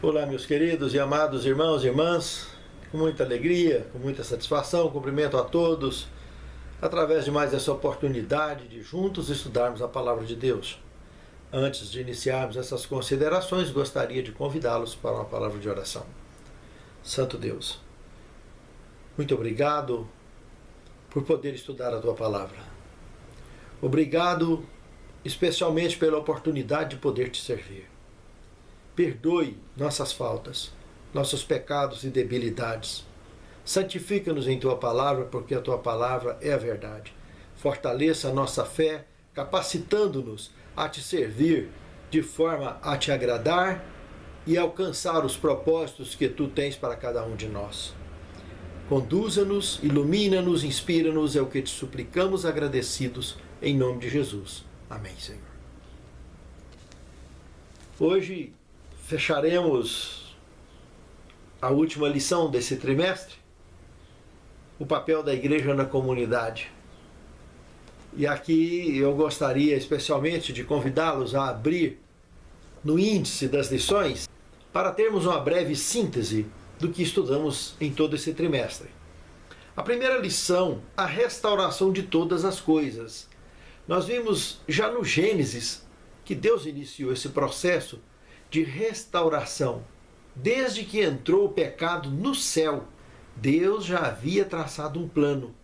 Olá, meus queridos e amados irmãos e irmãs, com muita alegria, com muita satisfação, cumprimento a todos através de mais essa oportunidade de juntos estudarmos a Palavra de Deus. Antes de iniciarmos essas considerações, gostaria de convidá-los para uma palavra de oração. Santo Deus, muito obrigado por poder estudar a Tua Palavra. Obrigado especialmente pela oportunidade de poder Te servir. Perdoe nossas faltas, nossos pecados e debilidades. Santifica-nos em Tua Palavra, porque a Tua Palavra é a verdade. Fortaleça a nossa fé, capacitando-nos a Te servir de forma a Te agradar e alcançar os propósitos que Tu tens para cada um de nós. Conduza-nos, ilumina-nos, inspira-nos, é o que Te suplicamos agradecidos, em nome de Jesus. Amém, Senhor. Hoje fecharemos a última lição desse trimestre, o papel da igreja na comunidade. E aqui eu gostaria especialmente de convidá-los a abrir no índice das lições para termos uma breve síntese do que estudamos em todo esse trimestre. A primeira lição, a restauração de todas as coisas. Nós vimos já no Gênesis que Deus iniciou esse processo de restauração. Desde que entrou o pecado no céu, Deus já havia traçado um plano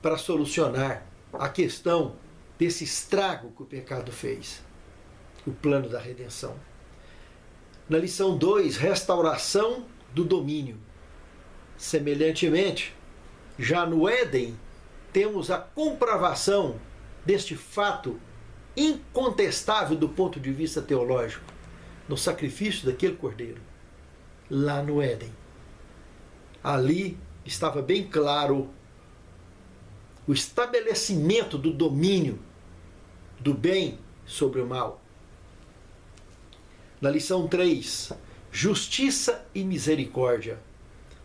para solucionar a questão desse estrago que o pecado fez. O plano da redenção. Na lição 2, restauração do domínio. Semelhantemente, já no Éden, temos a comprovação deste fato incontestável do ponto de vista teológico, no sacrifício daquele cordeiro, lá no Éden. Ali estava bem claro o estabelecimento do domínio do bem sobre o mal. Na lição 3, justiça e misericórdia,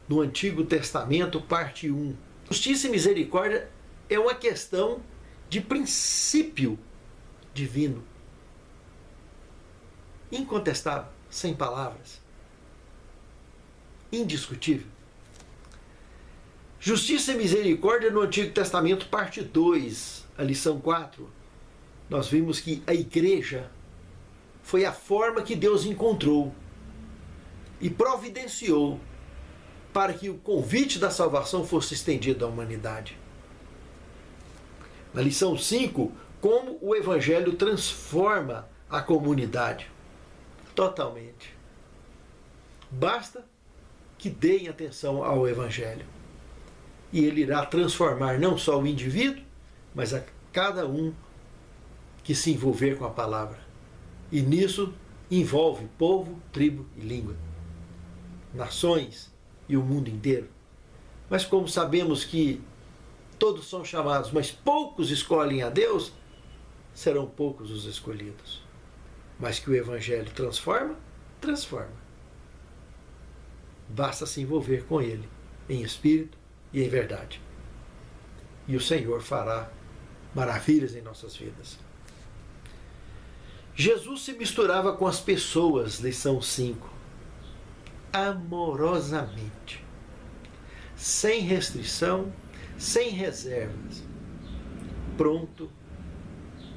no Antigo Testamento, parte 1. Justiça e misericórdia é uma questão de princípio divino. Incontestável, sem palavras. Indiscutível. Justiça e misericórdia no Antigo Testamento, parte 2, a lição 4. Nós vimos que a igreja foi a forma que Deus encontrou e providenciou para que o convite da salvação fosse estendido à humanidade. Na lição 5, como o Evangelho transforma a comunidade. Totalmente. Basta que deem atenção ao Evangelho. E ele irá transformar não só o indivíduo, mas a cada um que se envolver com a palavra. E nisso envolve povo, tribo e língua. Nações e o mundo inteiro. Mas como sabemos que todos são chamados, mas poucos escolhem a Deus, serão poucos os escolhidos. Mas que o Evangelho transforma, transforma. Basta se envolver com ele, em espírito e em verdade. E o Senhor fará maravilhas em nossas vidas. Jesus se misturava com as pessoas, lição 5, amorosamente, sem restrição, sem reservas, pronto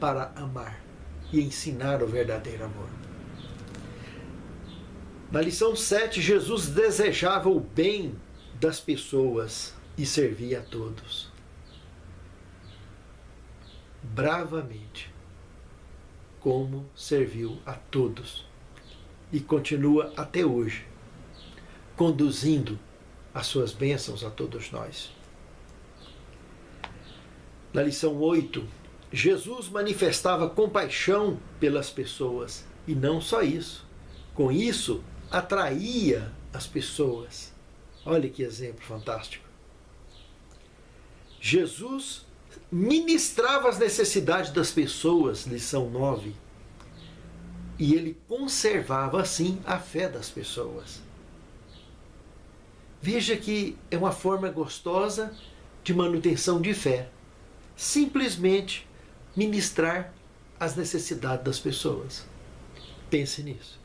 para amar e ensinar o verdadeiro amor. Na lição 7, Jesus desejava o bem das pessoas e servia a todos. Bravamente, como serviu a todos. E continua até hoje, conduzindo as suas bênçãos a todos nós. Na lição 8, Jesus manifestava compaixão pelas pessoas. E não só isso. Com isso, atraía as pessoas. Olha que exemplo fantástico. Jesus ministrava as necessidades das pessoas, lição 9. E ele conservava, assim, a fé das pessoas. Veja que é uma forma gostosa de manutenção de fé. Simplesmente ministrar as necessidades das pessoas. Pense nisso.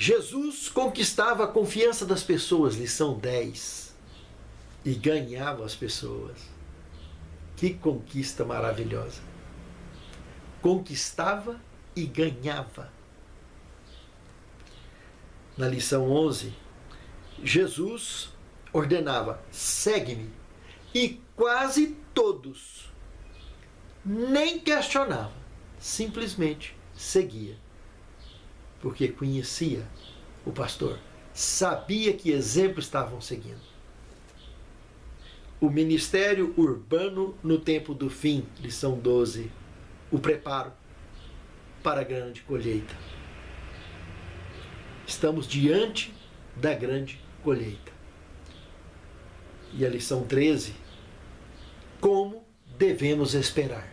Jesus conquistava a confiança das pessoas, lição 10, e ganhava as pessoas. Que conquista maravilhosa! Conquistava e ganhava. Na lição 11, Jesus ordenava: segue-me. E quase todos nem questionava, simplesmente seguia. Porque conhecia o pastor, sabia que exemplo estavam seguindo. O ministério urbano no tempo do fim, lição 12, o preparo para a grande colheita. Estamos diante da grande colheita. E a lição 13, como devemos esperar.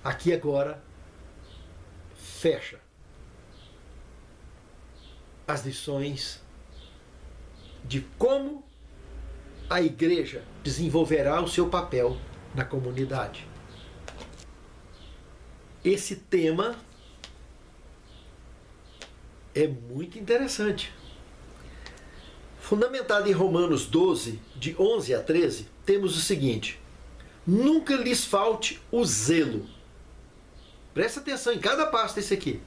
Aqui agora fecha as lições de como a igreja desenvolverá o seu papel na comunidade. Esse tema é muito interessante. Fundamentado em Romanos 12, de 11 a 13, temos o seguinte: nunca lhes falte o zelo. Presta atenção em cada passo desse aqui.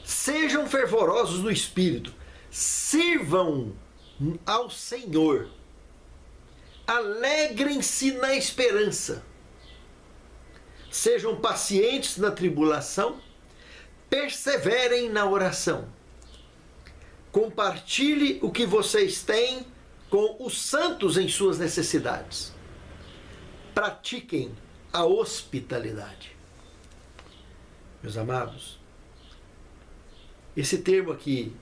Sejam fervorosos no espírito, sirvam ao Senhor, alegrem-se na esperança, sejam pacientes na tribulação, perseverem na oração. Compartilhe o que vocês têm com os santos em suas necessidades. Pratiquem a hospitalidade. Meus amados, esse termo aqui,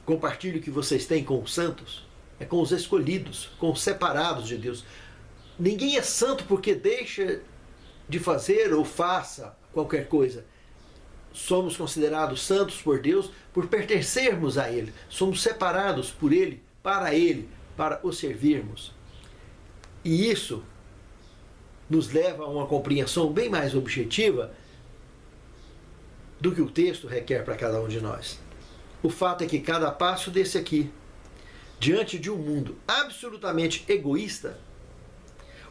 compartilhe o que vocês têm com os santos, é com os escolhidos, com os separados de Deus. Ninguém é santo porque deixa de fazer ou faça qualquer coisa. Somos considerados santos por Deus por pertencermos a Ele. Somos separados por Ele, para o servirmos. E isso nos leva a uma compreensão bem mais objetiva do que o texto requer para cada um de nós. O fato é que cada passo desse aqui, diante de um mundo absolutamente egoísta,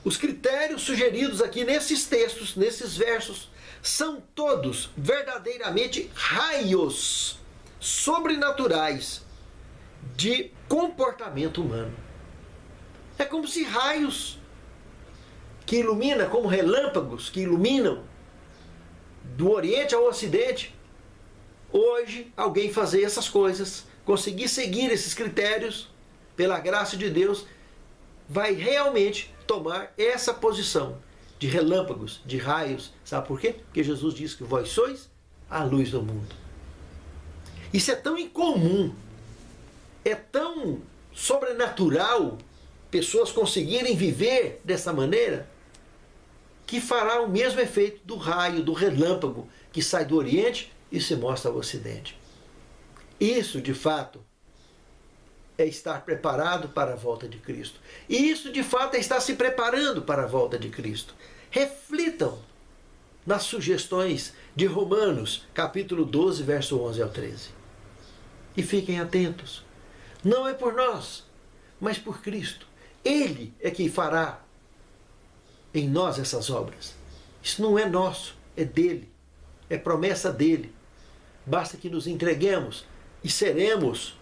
os critérios sugeridos aqui nesses textos, nesses versos, são todos verdadeiramente raios sobrenaturais de comportamento humano. É como se raios que iluminam, como relâmpagos que iluminam do Oriente ao Ocidente, hoje alguém fazer essas coisas, conseguir seguir esses critérios, pela graça de Deus, vai realmente tomar essa posição de relâmpagos, de raios. Sabe por quê? Porque Jesus diz que vós sois a luz do mundo. Isso é tão incomum, é tão sobrenatural pessoas conseguirem viver dessa maneira, que fará o mesmo efeito do raio, do relâmpago que sai do Oriente e se mostra ao Ocidente. Isso, de fato, é estar preparado para a volta de Cristo. E isso, de fato, é estar se preparando para a volta de Cristo. Reflitam nas sugestões de Romanos, capítulo 12, verso 11 ao 13. E fiquem atentos. Não é por nós, mas por Cristo. Ele é quem fará em nós essas obras. Isso não é nosso, é dele. É promessa dele. Basta que nos entreguemos e seremos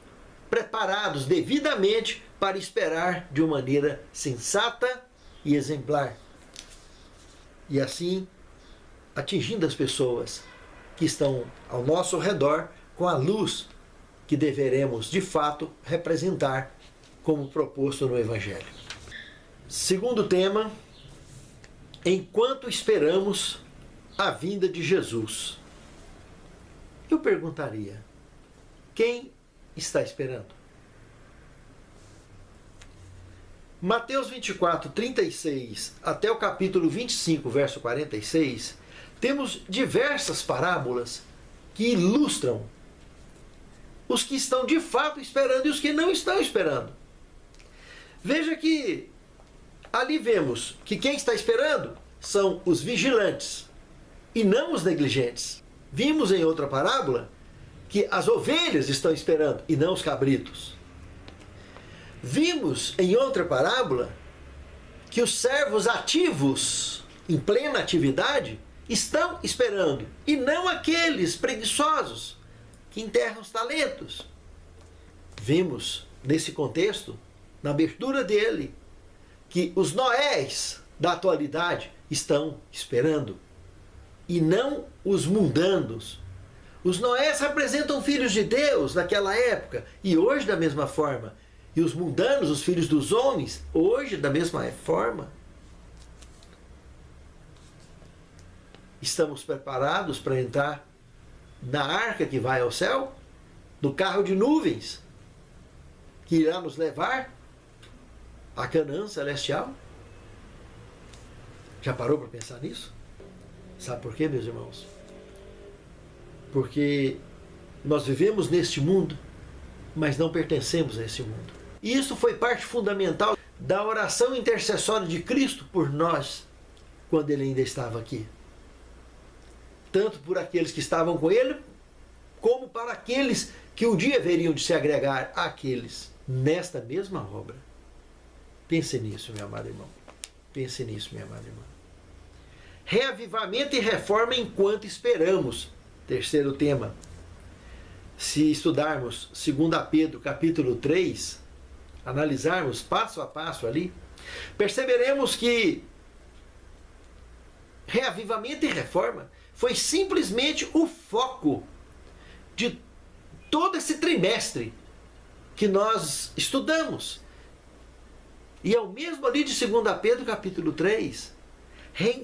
preparados devidamente para esperar de uma maneira sensata e exemplar. E assim, atingindo as pessoas que estão ao nosso redor com a luz que deveremos, de fato, representar como proposto no Evangelho. Segundo tema, enquanto esperamos a vinda de Jesus. Eu perguntaria, quem está esperando? Mateus 24, 36 até o capítulo 25, verso 46, temos diversas parábolas que ilustram os que estão de fato esperando e os que não estão esperando. Veja que ali vemos que quem está esperando são os vigilantes e não os negligentes. Vimos em outra parábola que as ovelhas estão esperando e não os cabritos. Vimos em outra parábola que os servos ativos, em plena atividade, estão esperando, e não aqueles preguiçosos que enterram os talentos. Vimos nesse contexto, na abertura dele, que os Noés da atualidade estão esperando, e não os mundanos. Os Noés representam filhos de Deus naquela época, e hoje da mesma forma. E os mundanos, os filhos dos homens, hoje da mesma forma. Estamos preparados para entrar na arca que vai ao céu? No carro de nuvens que irá nos levar a Canaã celestial? Já parou para pensar nisso? Sabe por quê, meus irmãos? Porque nós vivemos neste mundo, mas não pertencemos a esse mundo. E isso foi parte fundamental da oração intercessória de Cristo por nós, quando ele ainda estava aqui. Tanto por aqueles que estavam com ele, como para aqueles que um dia veriam de se agregar àqueles nesta mesma obra. Pense nisso, meu amado irmão. Pense nisso, minha amada irmã. Reavivamento e reforma enquanto esperamos. Terceiro tema. Se estudarmos 2 Pedro capítulo 3, analisarmos passo a passo ali, perceberemos que reavivamento e reforma foi simplesmente o foco de todo esse trimestre que nós estudamos. E é o mesmo ali de 2 Pedro capítulo 3,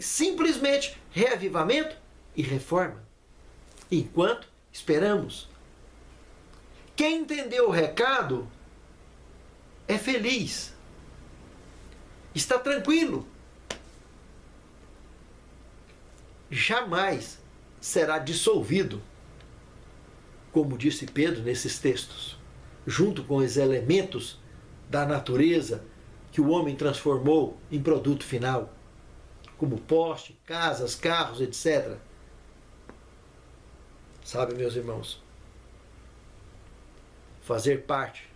simplesmente reavivamento e reforma, enquanto esperamos. Quem entendeu o recado é feliz, está tranquilo, jamais será dissolvido, como disse Pedro nesses textos, junto com os elementos da natureza que o homem transformou em produto final, como poste, casas, carros, etc. Sabe, meus irmãos, fazer parte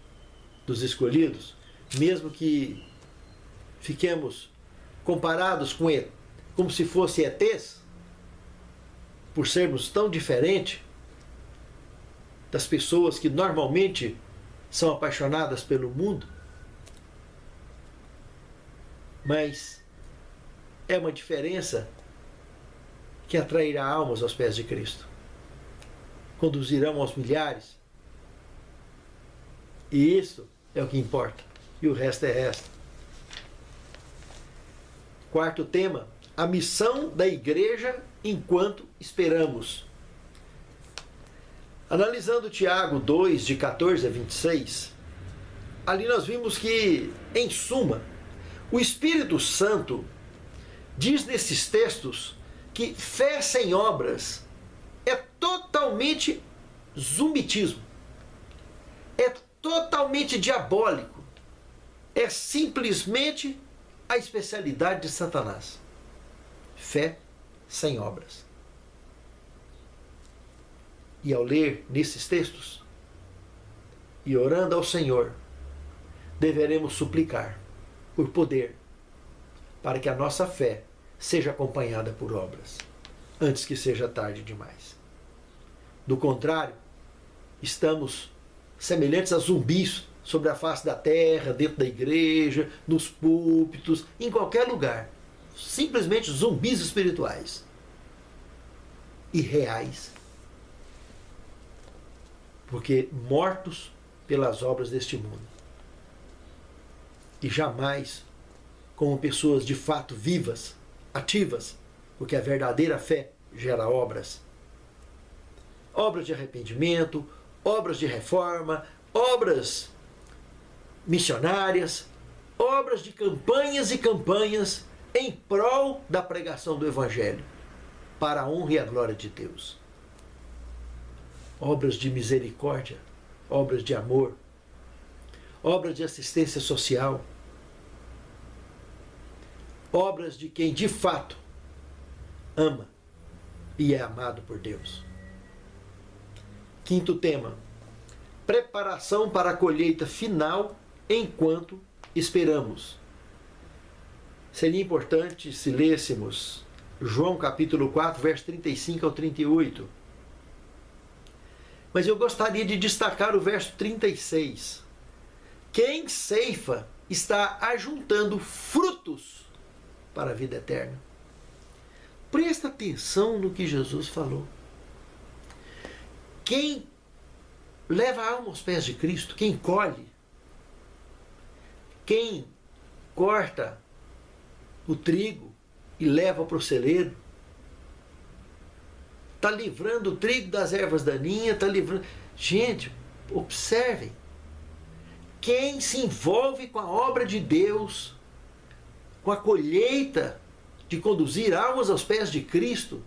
dos escolhidos, mesmo que fiquemos comparados com ele, como se fosse ETs, por sermos tão diferentes das pessoas que normalmente são apaixonadas pelo mundo, mas é uma diferença que atrairá almas aos pés de Cristo, conduzirão aos milhares, e isso é o que importa, e o resto é resto. Quarto tema, a missão da igreja enquanto esperamos. Analisando Tiago 2, de 14 a 26, ali nós vimos que, em suma, o Espírito Santo diz nesses textos que fé sem obras é totalmente zumbitismo, é totalmente diabólico, é simplesmente a especialidade de Satanás. Fé sem obras. E ao ler nesses textos e orando ao Senhor, deveremos suplicar por poder para que a nossa fé seja acompanhada por obras, antes que seja tarde demais. Do contrário, estamos semelhantes a zumbis sobre a face da terra, dentro da igreja, nos púlpitos, em qualquer lugar. Simplesmente zumbis espirituais e reais, porque mortos pelas obras deste mundo, e jamais como pessoas de fato vivas, ativas, porque a verdadeira fé gera obras. Obras de arrependimento, obras de reforma, obras missionárias, obras de campanhas e campanhas em prol da pregação do Evangelho, para a honra e a glória de Deus. Obras de misericórdia, obras de amor, obras de assistência social, obras de quem de fato ama e é amado por Deus. Quinto tema: preparação para a colheita final enquanto esperamos. Seria importante se lêssemos João capítulo 4, verso 35 ao 38. Mas eu gostaria de destacar o verso 36. Quem ceifa está ajuntando frutos para a vida eterna. Presta atenção no que Jesus falou. Quem leva a alma aos pés de Cristo, quem colhe, quem corta o trigo e leva para o celeiro, está livrando o trigo das ervas daninhas, está livrando... Gente, observem. Quem se envolve com a obra de Deus, com a colheita de conduzir almas aos pés de Cristo,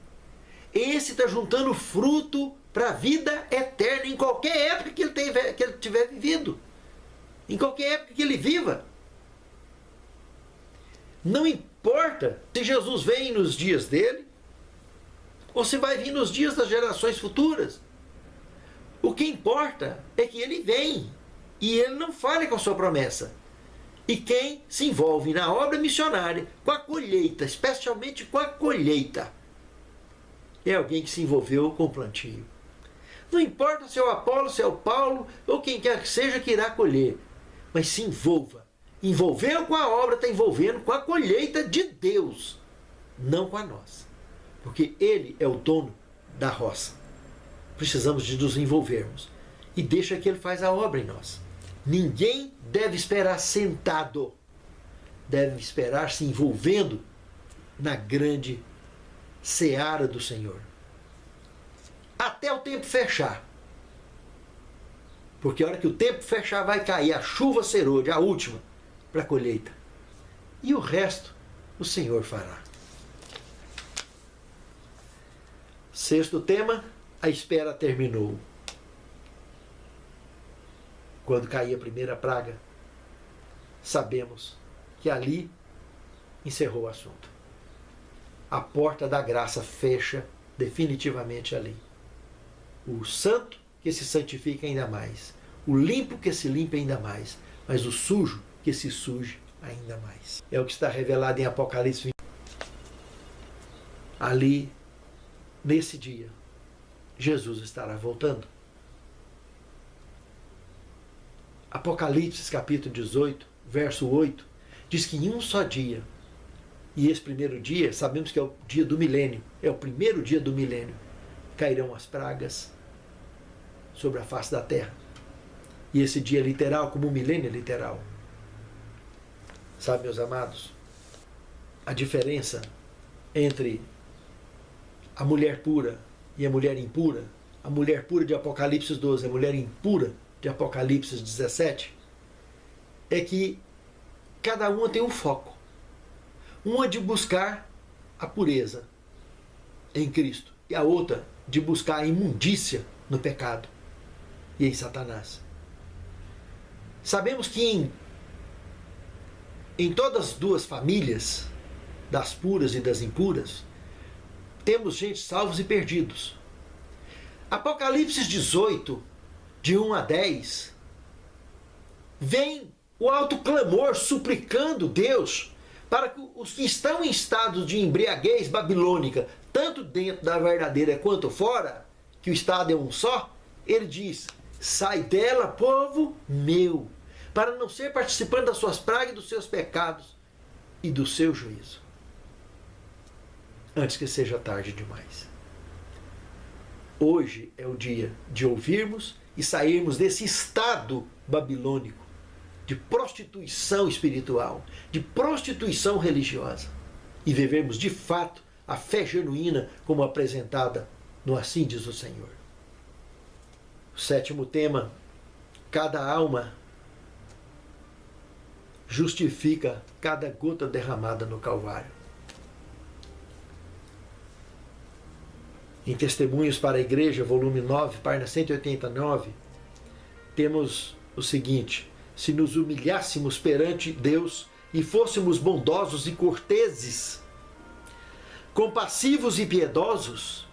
esse está juntando fruto para a vida eterna, em qualquer época que ele tiver vivido. Em qualquer época que ele viva. Não importa se Jesus vem nos dias dele, ou se vai vir nos dias das gerações futuras. O que importa é que ele vem e ele não falha com a sua promessa. E quem se envolve na obra missionária, com a colheita, especialmente com a colheita, é alguém que se envolveu com o plantio. Não importa se é o Apolo, se é o Paulo, ou quem quer que seja que irá colher, mas se envolva. Envolveu com a obra, está envolvendo com a colheita de Deus, não com a nossa. Porque Ele é o dono da roça. Precisamos de nos envolvermos. E deixa que Ele faz a obra em nós. Ninguém deve esperar sentado. Deve esperar se envolvendo na grande seara do Senhor. Até o tempo fechar. Porque a hora que o tempo fechar vai cair a chuva serôdia, a última, para a colheita. E o resto o Senhor fará. Sexto tema, a espera terminou. Quando cair a primeira praga, sabemos que ali encerrou o assunto. A porta da graça fecha definitivamente ali. O santo que se santifica ainda mais. O limpo que se limpa ainda mais. Mas o sujo que se suje ainda mais. É o que está revelado em Apocalipse 20. Ali, nesse dia, Jesus estará voltando. Apocalipse capítulo 18, verso 8, diz que em um só dia, e esse primeiro dia, sabemos que é o dia do milênio, é o primeiro dia do milênio, cairão as pragas sobre a face da terra. E esse dia é literal, como o milênio é literal. Sabe, meus amados, a diferença entre a mulher pura e a mulher impura, a mulher pura de Apocalipse 12, a mulher impura de Apocalipse 17, é que cada uma tem um foco. Uma de buscar a pureza em Cristo e a outra de buscar a imundícia no pecado e em Satanás. Sabemos que em todas as duas famílias, das puras e das impuras, temos gente salvos e perdidos. Apocalipse 18, de 1 a 10, vem o alto clamor suplicando Deus para que os que estão em estado de embriaguez babilônica, tanto dentro da verdadeira quanto fora, que o estado é um só, ele diz: sai dela, povo meu, para não ser participante das suas pragas, dos seus pecados e do seu juízo, antes que seja tarde demais. Hoje é o dia de ouvirmos e sairmos desse estado babilônico de prostituição espiritual, de prostituição religiosa, e vivermos de fato a fé genuína como apresentada no Assim Diz o Senhor. O sétimo tema: cada alma justifica cada gota derramada no Calvário. Em Testemunhos para a Igreja, volume 9, página 189, temos o seguinte: se nos humilhássemos perante Deus e fôssemos bondosos e corteses, compassivos e piedosos,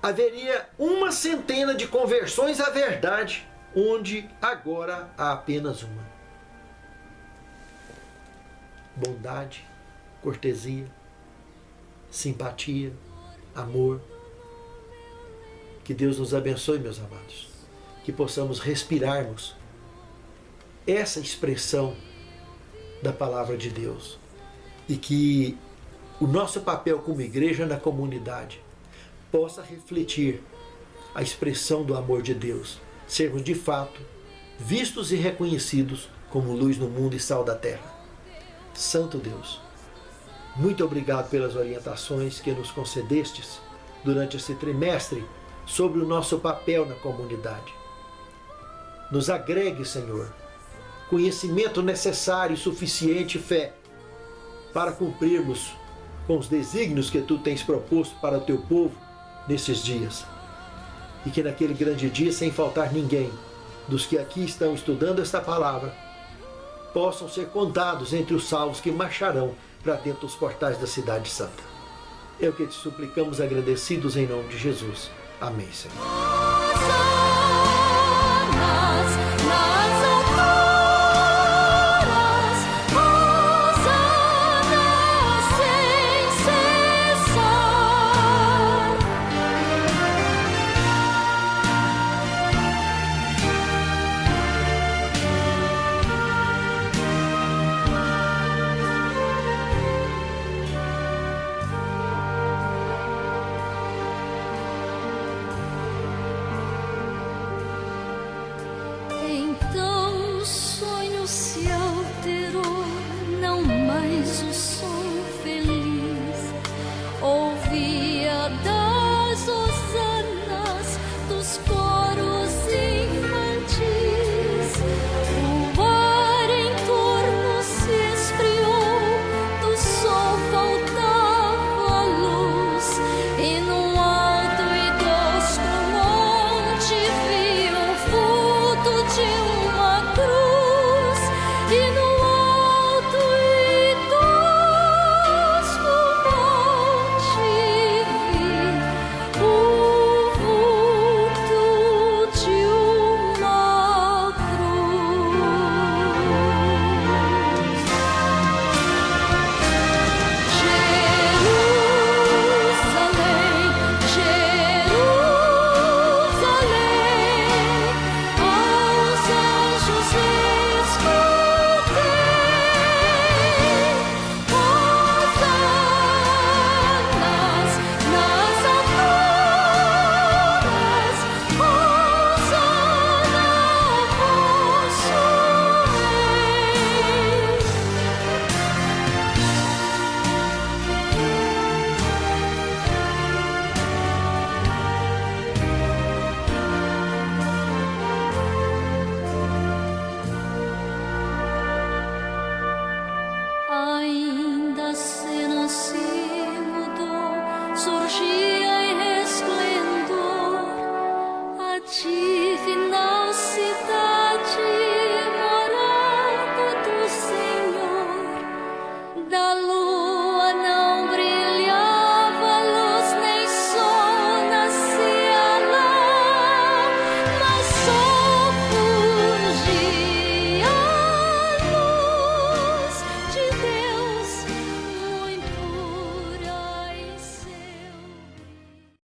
haveria 100 de conversões à verdade, onde agora há apenas uma. Bondade, cortesia, simpatia, amor. Que Deus nos abençoe, meus amados. Que possamos respirarmos essa expressão da palavra de Deus. E que o nosso papel como igreja na comunidade possa refletir a expressão do amor de Deus. Sermos de fato vistos e reconhecidos como luz no mundo e sal da terra. Santo Deus, muito obrigado pelas orientações que nos concedestes durante esse trimestre sobre o nosso papel na comunidade. Nos agregue, Senhor, conhecimento necessário e suficiente fé para cumprirmos com os desígnios que Tu tens proposto para o Teu povo nesses dias. E que naquele grande dia, sem faltar ninguém dos que aqui estão estudando esta palavra, possam ser contados entre os salvos que marcharão para dentro dos portais da cidade santa. É o que te suplicamos agradecidos em nome de Jesus. Amém, Senhor.